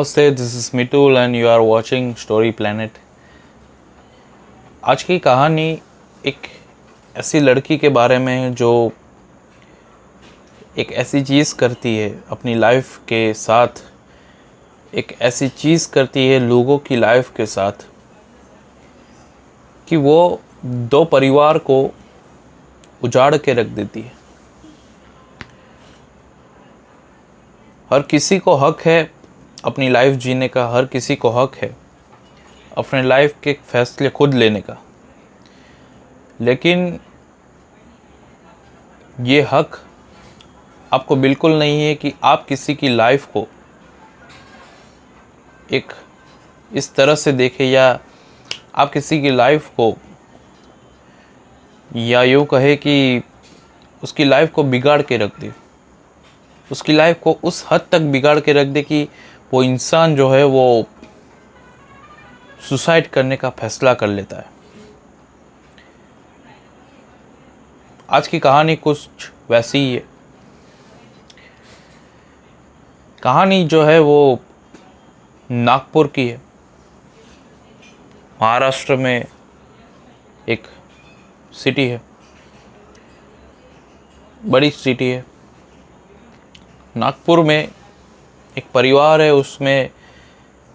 नमस्ते, this is Mitul and you are watching story planet. आज की कहानी एक ऐसी लड़की के बारे में है जो एक ऐसी चीज़ करती है अपनी लाइफ के साथ, एक ऐसी चीज़ करती है लोगों की लाइफ के साथ कि वो दो परिवार को उजाड़ के रख देती है। हर किसी को हक है अपनी लाइफ जीने का, हर किसी को हक है अपने लाइफ के फैसले खुद लेने का, लेकिन ये हक आपको बिल्कुल नहीं है कि आप किसी की लाइफ को एक इस तरह से देखें, या आप किसी की लाइफ को, या यूँ कहे कि उसकी लाइफ को बिगाड़ के रख दे, उसकी लाइफ को उस हद तक बिगाड़ के रख दे कि वो इंसान जो है वो सुसाइड करने का फैसला कर लेता है। आज की कहानी कुछ वैसी ही है। कहानी जो है वो नागपुर की है। महाराष्ट्र में एक सिटी है, बड़ी सिटी है। नागपुर में एक परिवार है, उसमें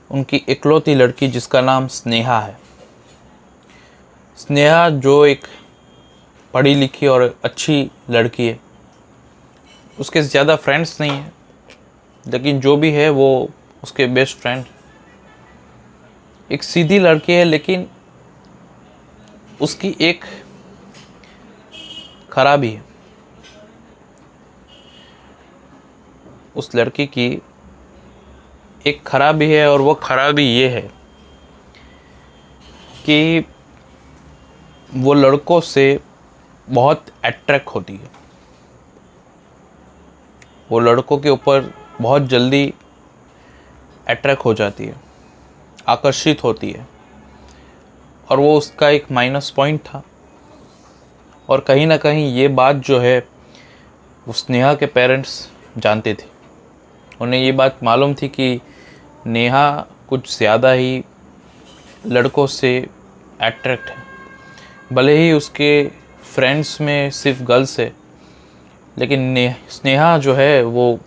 उनकी इकलौती लड़की जिसका नाम स्नेहा है। स्नेहा जो एक पढ़ी लिखी और अच्छी लड़की है। उसके ज़्यादा फ्रेंड्स नहीं हैं, लेकिन जो भी है वो उसके बेस्ट फ्रेंड। एक सीधी लड़की है, लेकिन उसकी एक खराबी है। उस लड़की की एक खराबी है, और वो खराबी ये है कि वो लड़कों से बहुत अट्रैक्ट होती है। वो लड़कों के ऊपर बहुत जल्दी अट्रैक्ट हो जाती है, आकर्षित होती है, और वो उसका एक माइनस पॉइंट था। और कहीं ना कहीं ये बात जो है वो स्नेहा के पेरेंट्स जानते थे। उन्हें ये बात मालूम थी कि नेहा कुछ ज़्यादा ही लड़कों से अट्रैक्ट है। भले ही उसके फ्रेंड्स में सिर्फ गर्ल्स है, लेकिन स्नेहा जो है वो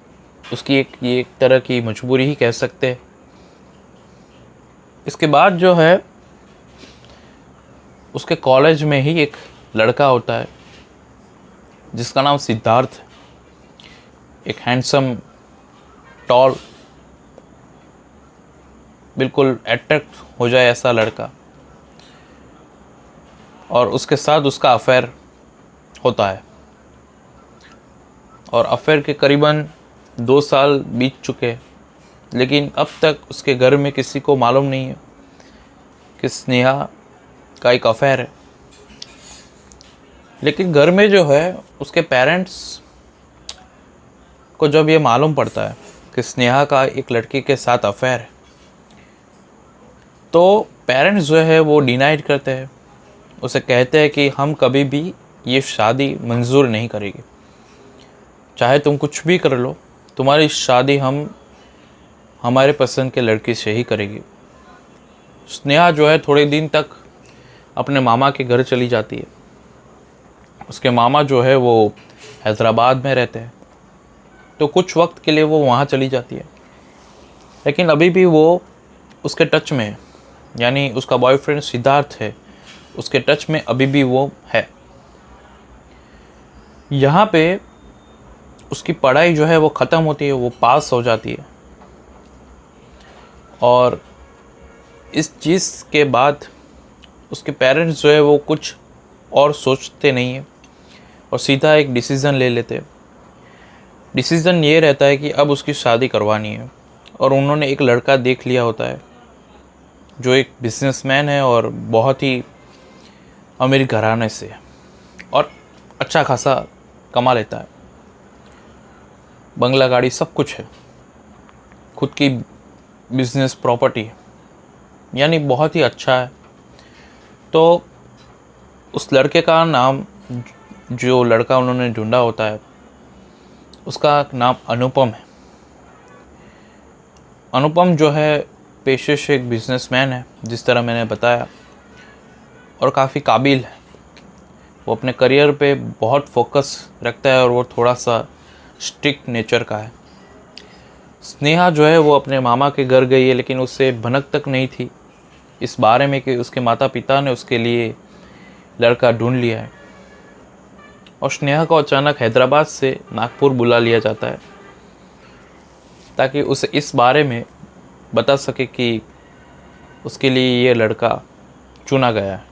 उसकी ये एक तरह की मजबूरी ही कह सकते हैं। इसके बाद जो है उसके कॉलेज में ही एक लड़का होता है जिसका नाम सिद्धार्थ है। एक हैंडसम, टॉल, बिल्कुल अट्रैक्ट हो जाए ऐसा लड़का, और उसके साथ उसका अफेयर होता है। और अफेयर के करीबन 2 साल बीत चुके हैं, लेकिन अब तक उसके घर में किसी को मालूम नहीं है कि स्नेहा का एक अफेयर है। लेकिन घर में जो है उसके पेरेंट्स को जब ये मालूम पड़ता है कि स्नेहा का एक लड़के के साथ अफेयर है, तो पेरेंट्स जो है वो डिनाइड करते हैं। उसे कहते हैं कि हम कभी भी ये शादी मंजूर नहीं करेंगे, चाहे तुम कुछ भी कर लो, तुम्हारी शादी हम हमारे पसंद के लड़के से ही करेंगे। स्नेहा जो है थोड़े दिन तक अपने मामा के घर चली जाती है। उसके मामा जो है वो हैदराबाद में रहते हैं, तो कुछ वक्त के लिए वो वहाँ चली जाती है। लेकिन अभी भी वो उसके टच में है, यानी उसका बॉयफ्रेंड सिद्धार्थ है, उसके टच में अभी भी वो है। यहाँ पे उसकी पढ़ाई जो है वो ख़त्म होती है, वो पास हो जाती है, और इस चीज़ के बाद उसके पेरेंट्स जो है वो कुछ और सोचते नहीं है और सीधा एक डिसीज़न ले लेते हैं। डिसीज़न ये रहता है कि अब उसकी शादी करवानी है, और उन्होंने एक लड़का देख लिया होता है जो एक बिजनेसमैन है और बहुत ही अमीर घराने से है, और अच्छा खासा कमा लेता है। बंगला, गाड़ी सब कुछ है, खुद की बिजनेस प्रॉपर्टी है, यानी बहुत ही अच्छा है। तो उस लड़के का नाम, जो लड़का उन्होंने ढूंढा होता है, उसका नाम अनुपम है। अनुपम जो है पेशे से एक बिजनेसमैन है, जिस तरह मैंने बताया, और काफ़ी काबिल है। वो अपने करियर पे बहुत फोकस रखता है और वो थोड़ा सा स्ट्रिक्ट नेचर का है। स्नेहा जो है वो अपने मामा के घर गई है, लेकिन उससे भनक तक नहीं थी इस बारे में कि उसके माता पिता ने उसके लिए लड़का ढूंढ लिया है। और स्नेहा को अचानक हैदराबाद से नागपुर बुला लिया जाता है ताकि उसे इस बारे में बता सके कि उसके लिए ये लड़का चुना गया है।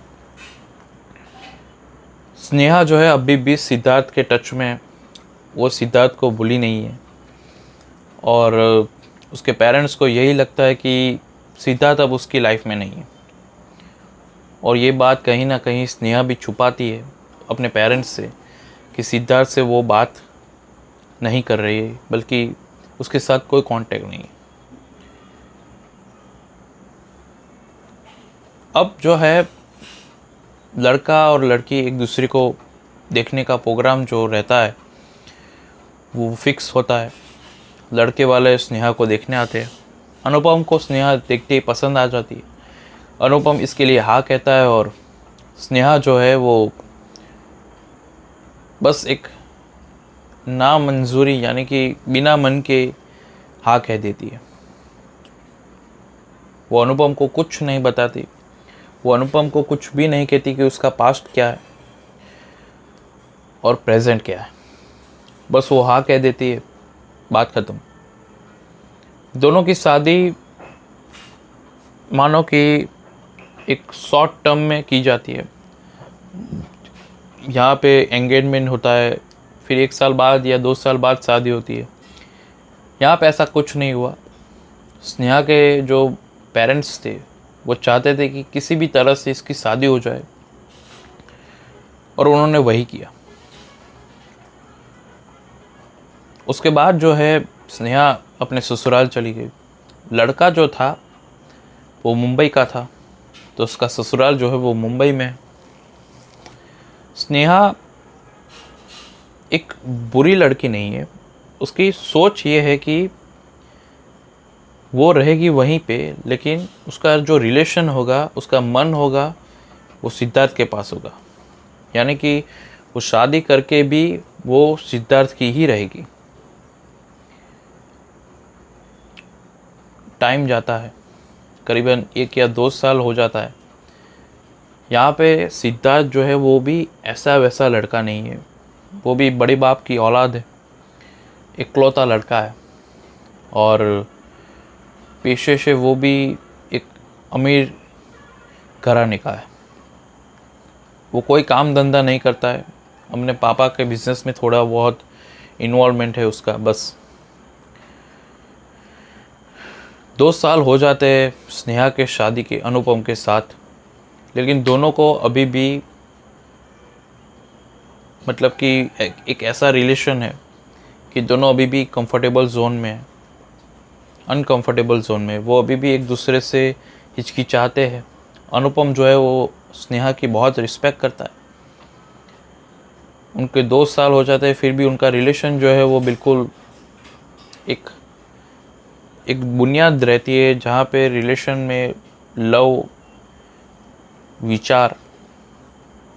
स्नेहा जो है अभी भी सिद्धार्थ के टच में है। वो सिद्धार्थ को भूली नहीं है और उसके पेरेंट्स को यही लगता है कि सिद्धार्थ अब उसकी लाइफ में नहीं है। और ये बात कहीं ना कहीं स्नेहा भी छुपाती है अपने पेरेंट्स से कि सिद्धार्थ से वो बात नहीं कर रही है, बल्कि उसके साथ कोई कांटेक्ट नहीं है। अब जो है लड़का और लड़की एक दूसरे को देखने का प्रोग्राम जो रहता है वो फिक्स होता है। लड़के वाले स्नेहा को देखने आते हैं। अनुपम को स्नेहा देखते ही पसंद आ जाती है। अनुपम इसके लिए हाँ कहता है और स्नेहा जो है वो बस एक नामंजूरी यानी कि बिना मन के हाँ कह देती है। वो अनुपम को कुछ नहीं बताती। वो अनुपम को कुछ भी नहीं कहती कि उसका पास्ट क्या है और प्रेजेंट क्या है। बस वो हाँ कह देती है, बात ख़त्म। दोनों की शादी मानो कि एक शॉर्ट टर्म में की जाती है। यहाँ पे एंगेजमेंट होता है, फिर 1 साल बाद या 2 साल बाद शादी होती है। यहाँ पे ऐसा कुछ नहीं हुआ। स्नेहा के जो पेरेंट्स थे वो चाहते थे कि किसी भी तरह से इसकी शादी हो जाए और उन्होंने वही किया। उसके बाद जो है स्नेहा अपने ससुराल चली गई। लड़का जो था वो मुंबई का था, तो उसका ससुराल जो है वो मुंबई में है। स्नेहा एक बुरी लड़की नहीं है। उसकी सोच ये है कि वो रहेगी वहीं पे, लेकिन उसका जो रिलेशन होगा, उसका मन होगा, वो सिद्धार्थ के पास होगा। यानी कि वो शादी करके भी वो सिद्धार्थ की ही रहेगी। टाइम जाता है, करीबन 1 या 2 साल हो जाता है। यहाँ पे सिद्धार्थ जो है वो भी ऐसा वैसा लड़का नहीं है। वो भी बड़े बाप की औलाद है, इकलौता लड़का है और पेशे से वो भी एक अमीर घराने का है। वो कोई काम धंधा नहीं करता है। अपने पापा के बिजनेस में थोड़ा बहुत इन्वॉल्वमेंट है उसका, बस। 2 साल हो जाते हैं स्नेहा के शादी के अनुपम के साथ, लेकिन दोनों को अभी भी मतलब कि एक ऐसा रिलेशन है कि दोनों अभी भी कंफर्टेबल जोन में है, अनकंफर्टेबल जोन में। वो अभी भी एक दूसरे से हिचकिचाते हैं। अनुपम जो है वो स्नेहा की बहुत रिस्पेक्ट करता है। उनके 2 साल हो जाते हैं, फिर भी उनका रिलेशन जो है वो बिल्कुल एक बुनियाद रहती है, जहाँ पे रिलेशन में लव, विचार,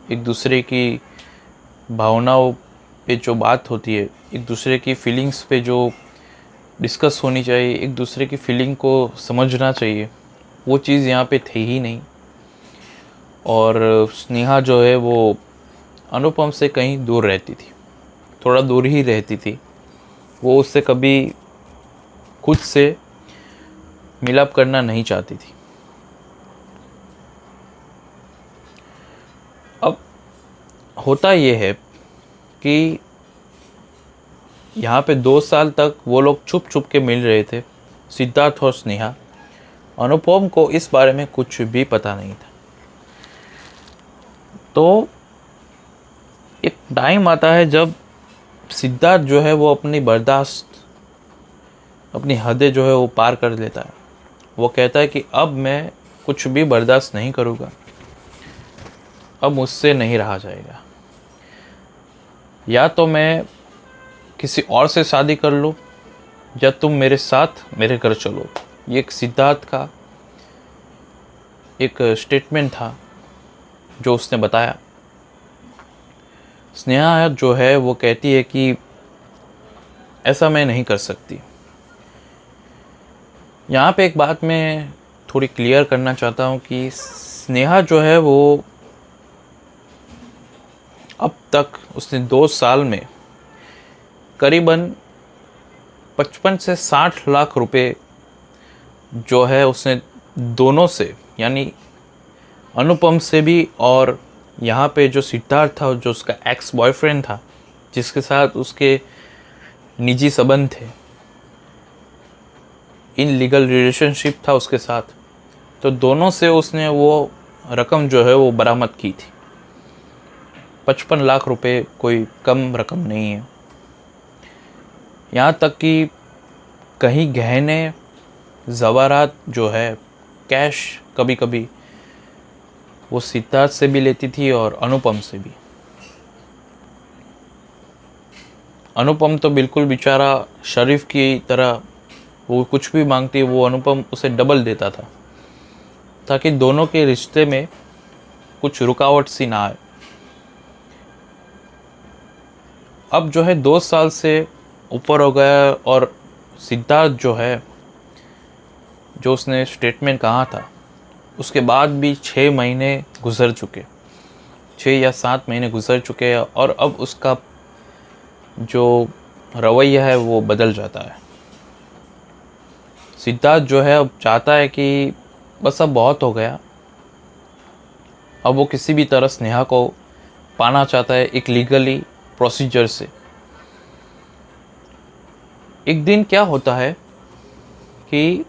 एक दूसरे की भावनाओं पे जो बात होती है, एक दूसरे की फीलिंग्स पे जो डिस्कस होनी चाहिए, एक दूसरे की फीलिंग को समझना चाहिए, वो चीज़ यहाँ पे थी ही नहीं। और स्नेहा जो है वो अनुपम से कहीं दूर रहती थी, थोड़ा दूर ही रहती थी। वो उससे कभी खुद से मिलाप करना नहीं चाहती थी। अब होता ये है कि यहाँ पे 2 साल तक वो लोग छुप छुप के मिल रहे थे, सिद्धार्थ और स्नेहा। अनुपम को इस बारे में कुछ भी पता नहीं था। तो एक टाइम आता है जब सिद्धार्थ जो है वो अपनी बर्दाश्त, अपनी हदें जो है वो पार कर लेता है। वो कहता है कि अब मैं कुछ भी बर्दाश्त नहीं करूँगा, अब मुझसे नहीं रहा जाएगा। या तो मैं किसी और से शादी कर लूँ या तुम मेरे साथ मेरे घर चलो। ये एक सिद्धार्थ का एक स्टेटमेंट था जो उसने बताया। स्नेहा जो है वो कहती है कि ऐसा मैं नहीं कर सकती। यहाँ पे एक बात मैं थोड़ी क्लियर करना चाहता हूँ कि स्नेहा जो है वो अब तक उसने 2 साल में करीबन 55 से 60 लाख रुपए जो है उसने दोनों से, यानी अनुपम से भी और यहाँ पे जो सिद्धार्थ था, जो उसका एक्स बॉयफ्रेंड था, जिसके साथ उसके निजी संबंध थे, इन लीगल रिलेशनशिप था उसके साथ, तो दोनों से उसने वो रकम जो है वो बरामद की थी। 55 लाख रुपए कोई कम रकम नहीं है। यहाँ तक कि कहीं गहने ज़वारात जो है कैश कभी कभी वो सिद्धार्थ से भी लेती थी और अनुपम से भी। अनुपम तो बिल्कुल बेचारा शरीफ की तरह, वो कुछ भी मांगती वो अनुपम उसे डबल देता था, ताकि दोनों के रिश्ते में कुछ रुकावट सी ना आए। अब जो है 2 साल से ऊपर हो गया और सिद्धार्थ जो है, जो उसने स्टेटमेंट कहा था, उसके बाद भी 6 महीने गुजर चुके, 6 या 7 महीने गुजर चुके हैं और अब उसका जो रवैया है वो बदल जाता है। सिद्धार्थ जो है अब चाहता है कि बस अब बहुत हो गया, अब वो किसी भी तरह स्नेहा को पाना चाहता है एक लीगली प्रोसीजर से। एक दिन क्या होता है कि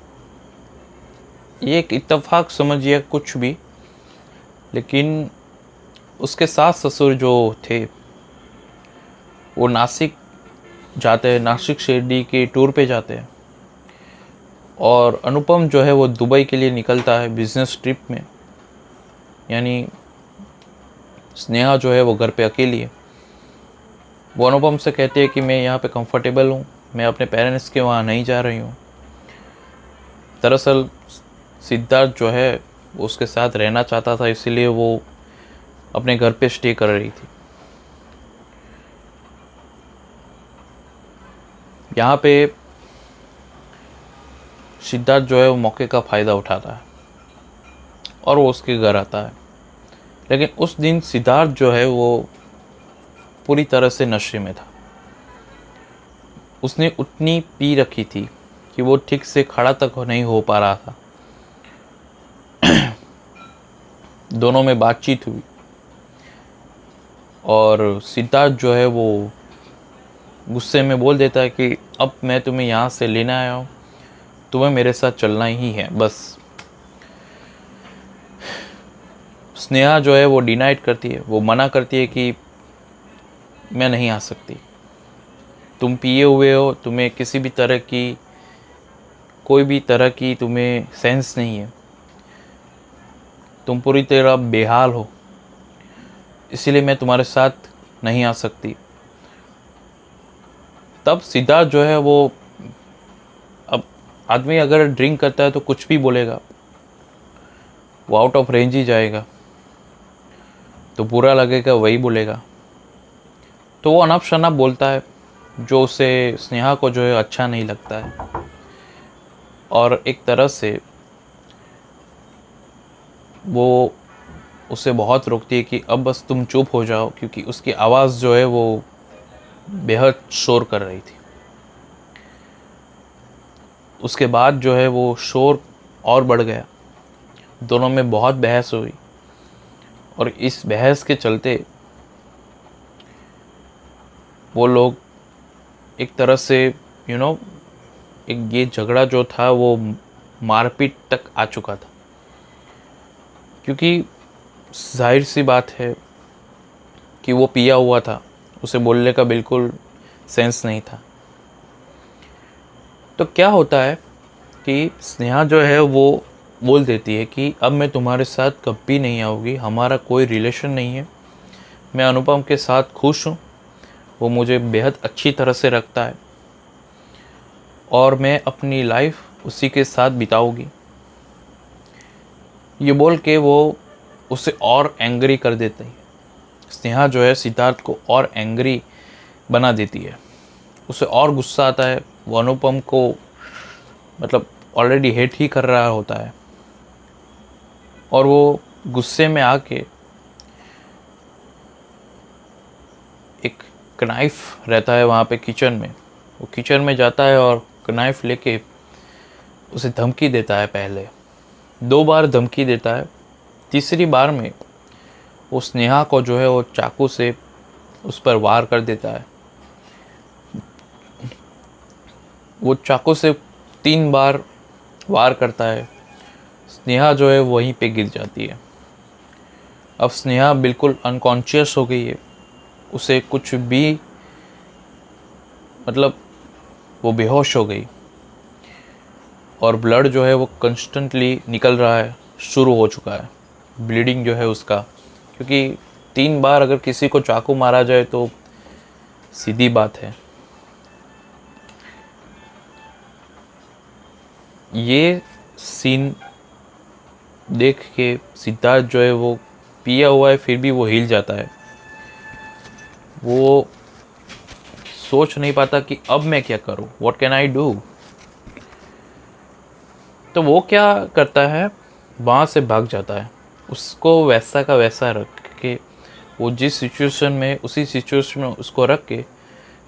ये एक इत्तेफाक समझिए कुछ भी, लेकिन उसके सास ससुर जो थे वो नासिक जाते हैं, नासिक शिरडी के टूर पे जाते हैं और अनुपम जो है वो दुबई के लिए निकलता है बिजनेस ट्रिप में। यानी स्नेहा जो है वो घर पे अकेली है। वो अनुपम से कहती है कि मैं यहाँ पे कंफर्टेबल हूँ, मैं अपने पेरेंट्स के वहाँ नहीं जा रही हूँ। दरअसल सिद्धार्थ जो है वो उसके साथ रहना चाहता था, इसीलिए वो अपने घर पे स्टे कर रही थी। यहाँ पे सिद्धार्थ जो है वो मौके का फ़ायदा उठाता है और वो उसके घर आता है। लेकिन उस दिन सिद्धार्थ जो है वो पूरी तरह से नशे में था। उसने उतनी पी रखी थी कि वो ठीक से खड़ा तक नहीं हो पा रहा था। दोनों में बातचीत हुई और सिद्धार्थ जो है वो गुस्से में बोल देता है कि अब मैं तुम्हें यहाँ से लेने आया हूँ, तुम्हें मेरे साथ चलना ही है बस। स्नेहा जो है वो डिनाइड करती है, वो मना करती है कि मैं नहीं आ सकती, तुम पिए हुए हो, तुम्हें किसी भी तरह की कोई भी तरह की तुम्हें सेंस नहीं है, तुम पूरी तरह बेहाल हो, इसीलिए मैं तुम्हारे साथ नहीं आ सकती। तब सिद्धार्थ जो है वो, अब आदमी अगर ड्रिंक करता है तो कुछ भी बोलेगा, वो आउट ऑफ रेंज ही जाएगा, तो बुरा लगेगा वही बोलेगा। तो वो अनाप शनाप बोलता है जो उसे, स्नेहा को जो है अच्छा नहीं लगता है और एक तरह से वो उसे बहुत रोकती है कि अब बस तुम चुप हो जाओ, क्योंकि उसकी आवाज़ जो है वो बेहद शोर कर रही थी। उसके बाद जो है वो शोर और बढ़ गया, दोनों में बहुत बहस हुई और इस बहस के चलते वो लोग एक तरह से एक ये झगड़ा जो था वो मारपीट तक आ चुका था। क्योंकि जाहिर सी बात है कि वो पिया हुआ था, उसे बोलने का बिल्कुल सेंस नहीं था। तो क्या होता है कि स्नेहा जो है वो बोल देती है कि अब मैं तुम्हारे साथ कभी नहीं आऊँगी, हमारा कोई रिलेशन नहीं है, मैं अनुपम के साथ खुश हूँ, वो मुझे बेहद अच्छी तरह से रखता है और मैं अपनी लाइफ उसी के साथ बिताओगी। ये बोल के वो उसे और एंग्री कर देती है। स्नेहा जो है सिद्धार्थ को और एंग्री बना देती है। उसे और गुस्सा आता है। वो अनुपम को मतलब ऑलरेडी हेट ही कर रहा होता है और वो गुस्से में आके एक नाइफ रहता है वहाँ पे किचन में, वो किचन में जाता है और नाइफ लेके उसे धमकी देता है। पहले 2 बार धमकी देता है। तीसरी बार में वो स्नेहा को जो है वो चाकू से उस पर वार कर देता है। वो चाकू से 3 बार वार करता है। स्नेहा जो है वहीं पे गिर जाती है। अब स्नेहा बिल्कुल अनकॉन्शियस हो गई है। उसे कुछ भी मतलब वो बेहोश हो गई और ब्लड जो है वो कंस्टेंटली निकल रहा है, शुरू हो चुका है ब्लीडिंग जो है उसका, क्योंकि 3 बार अगर किसी को चाकू मारा जाए तो सीधी बात है। ये सीन देख के सिद्धार्थ जो है वो पिया हुआ है फिर भी वो हिल जाता है। वो सोच नहीं पाता कि अब मैं क्या करूं, व्हाट कैन आई डू। तो वो क्या करता है, वहाँ से भाग जाता है। उसको वैसा का वैसा रख के, वो जिस सिचुएशन में उसी सिचुएशन में उसको रख के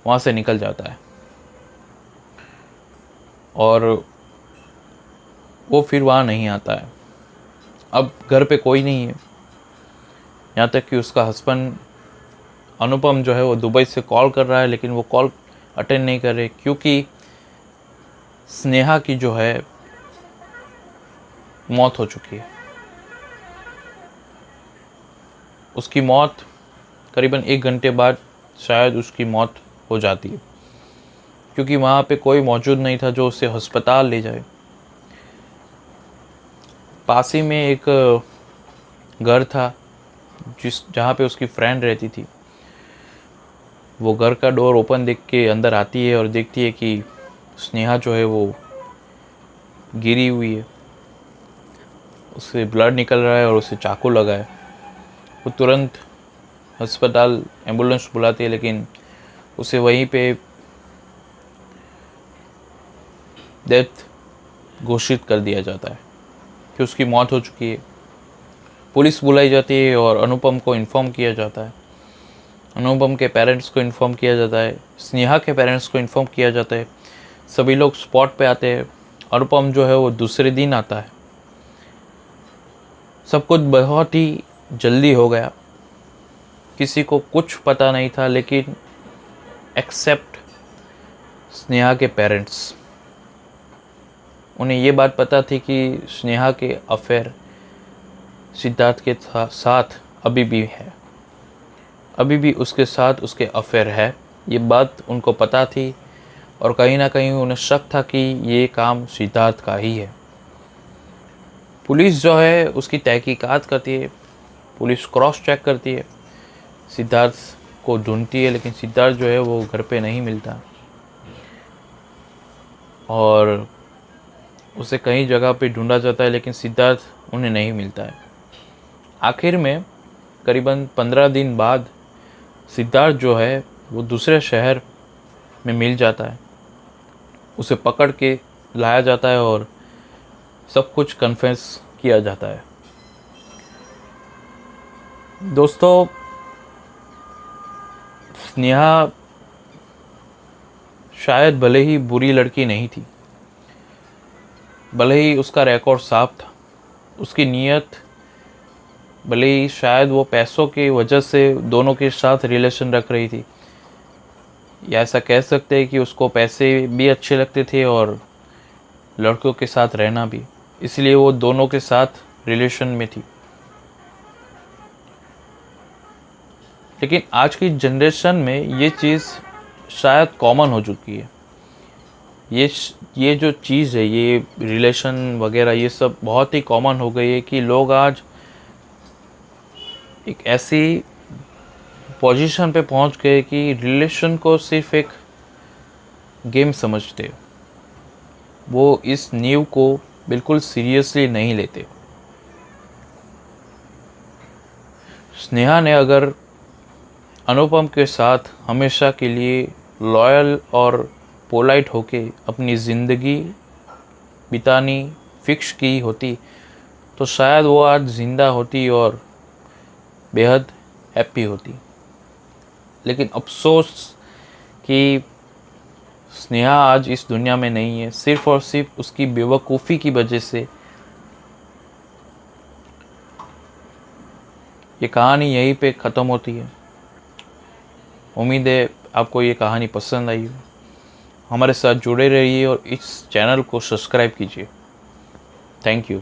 वहाँ से निकल जाता है। और वो फिर वहाँ नहीं आता है। अब घर पे कोई नहीं है, यहाँ तक कि उसका हस्बैंड अनुपम जो है वो दुबई से कॉल कर रहा है, लेकिन वो कॉल अटेंड नहीं कर रहे क्योंकि स्नेहा की जो है मौत हो चुकी है। उसकी मौत करीबन 1 घंटे बाद शायद उसकी मौत हो जाती है, क्योंकि वहाँ पे कोई मौजूद नहीं था जो उसे अस्पताल ले जाए। पास ही में एक घर था जहाँ पे उसकी फ्रेंड रहती थी। वो घर का डोर ओपन देख के अंदर आती है और देखती है कि स्नेहा जो है वो गिरी हुई है, उससे ब्लड निकल रहा है और उसे चाकू लगा है। वो तुरंत अस्पताल एम्बुलेंस बुलाती है, लेकिन उसे वहीं पे डेथ घोषित कर दिया जाता है कि उसकी मौत हो चुकी है। पुलिस बुलाई जाती है और अनुपम को इन्फॉर्म किया जाता है। अनुपम के पेरेंट्स को इन्फॉर्म किया जाता है, स्नेहा के पेरेंट्स को इन्फॉर्म किया जाता है। सभी लोग स्पॉट पे आते हैं। अनुपम जो है वो दूसरे दिन आता है। सब कुछ बहुत ही जल्दी हो गया। किसी को कुछ पता नहीं था, लेकिन एक्सेप्ट स्नेहा के पेरेंट्स। उन्हें ये बात पता थी कि स्नेहा के अफेयर सिद्धार्थ के साथ अभी भी है, अभी भी उसके साथ उसके अफेयर है। ये बात उनको पता थी और कहीं ना कहीं उन्हें शक था कि ये काम सिद्धार्थ का ही है। पुलिस जो है उसकी तहकीकात करती है, पुलिस क्रॉस चेक करती है, सिद्धार्थ को ढूंढती है, लेकिन सिद्धार्थ जो है वो घर पे नहीं मिलता और उसे कई जगह पे ढूंढा जाता है, लेकिन सिद्धार्थ उन्हें नहीं मिलता है। आखिर में करीबन 15 दिन बाद सिद्धार्थ जो है वो दूसरे शहर में मिल जाता है। उसे पकड़ के लाया जाता है और सब कुछ कन्फेस किया जाता है। दोस्तों, स्नेहा शायद भले ही बुरी लड़की नहीं थी, भले ही उसका रिकॉर्ड साफ था, उसकी नीयत भले ही शायद वो पैसों की वजह से दोनों के साथ रिलेशन रख रही थी, या ऐसा कह सकते हैं कि उसको पैसे भी अच्छे लगते थे और लड़कों के साथ रहना भी, इसलिए वो दोनों के साथ रिलेशन में थी। लेकिन आज की जनरेशन में ये चीज़ शायद कॉमन हो चुकी है। ये जो चीज़ है, ये रिलेशन वगैरह, ये सब बहुत ही कॉमन हो गई है कि लोग आज एक ऐसी पोजीशन पे पहुंच गए कि रिलेशन को सिर्फ एक गेम समझते हैं। वो इस नींव को बिल्कुल सीरियसली नहीं लेते। स्नेहा ने अगर अनुपम के साथ हमेशा के लिए लॉयल और पोलाइट होके अपनी ज़िंदगी बितानी फिक्स की होती तो शायद वो आज ज़िंदा होती और बेहद हैप्पी होती। लेकिन अफसोस कि स्नेहा आज इस दुनिया में नहीं है, सिर्फ़ और सिर्फ उसकी बेवकूफ़ी की वजह से। ये कहानी यहीं पे ख़त्म होती है। उम्मीद है आपको ये कहानी पसंद आई हो। हमारे साथ जुड़े रहिए और इस चैनल को सब्सक्राइब कीजिए। Thank you.